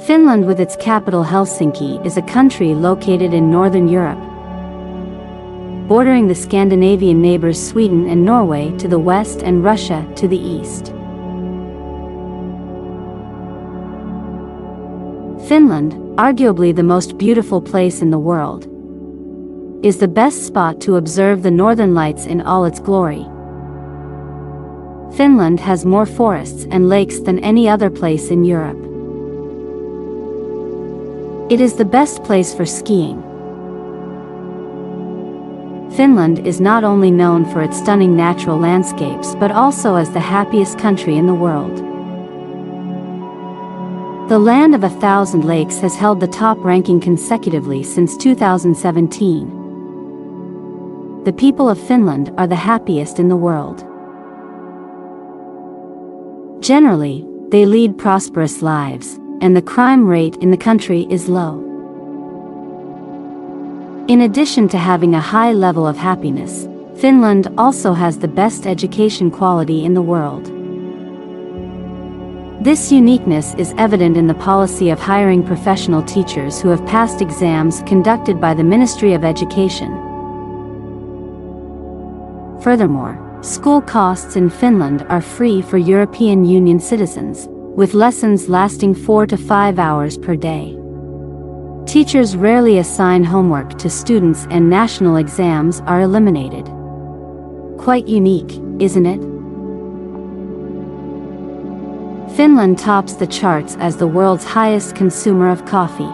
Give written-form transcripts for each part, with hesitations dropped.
Finland, with its capital Helsinki, is a country located in northern Europe, bordering the Scandinavian neighbors Sweden and Norway to the west and Russia to the east. Finland, arguably the most beautiful place in the world, is the best spot to observe the northern lights in all its glory. Finland has more forests and lakes than any other place in Europe. It is the best place for skiing. Finland is not only known for its stunning natural landscapes but also as the happiest country in the world. The land of 1,000 lakes has held the top ranking consecutively since 2017. The people of Finland are the happiest in the world. Generally, they lead prosperous lives, and the crime rate in the country is low. In addition to having a high level of happiness, Finland also has the best education quality in the world. This uniqueness is evident in the policy of hiring professional teachers who have passed exams conducted by the Ministry of Education. Furthermore, school costs in Finland are free for European Union citizens, with lessons lasting 4 to 5 hours per day. Teachers rarely assign homework to students and national exams are eliminated. Quite unique, isn't it? Finland tops the charts as the world's highest consumer of coffee.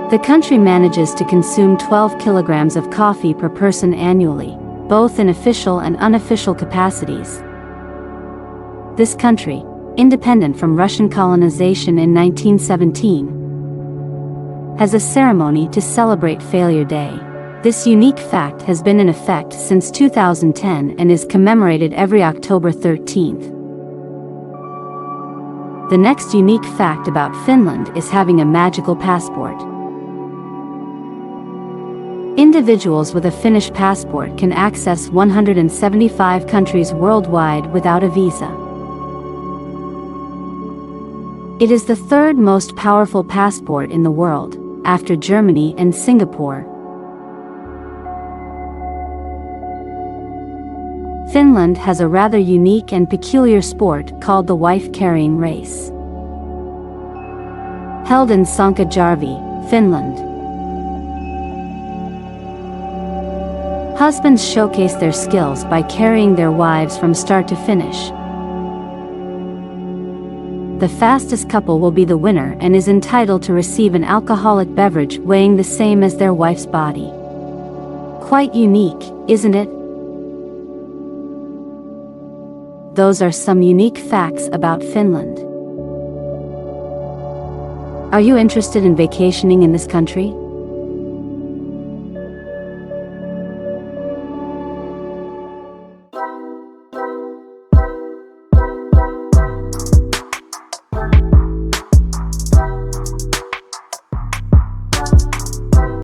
The country manages to consume 12 kilograms of coffee per person annually, both in official and unofficial capacities. This country, independent from Russian colonization in 1917, has a ceremony to celebrate Failure Day. This unique fact has been in effect since 2010 and is commemorated every October 13th. The next unique fact about Finland is having a magical passport. Individuals with a Finnish passport can access 175 countries worldwide without a visa. It is the third most powerful passport in the world, after Germany and Singapore. Finland has a rather unique and peculiar sport called the wife-carrying race. Held in Sonkajärvi, Finland. Husbands showcase their skills by carrying their wives from start to finish. The fastest couple will be the winner and is entitled to receive an alcoholic beverage weighing the same as their wife's body. Quite unique, isn't it? Those are some unique facts about Finland. Are you interested in vacationing in this country?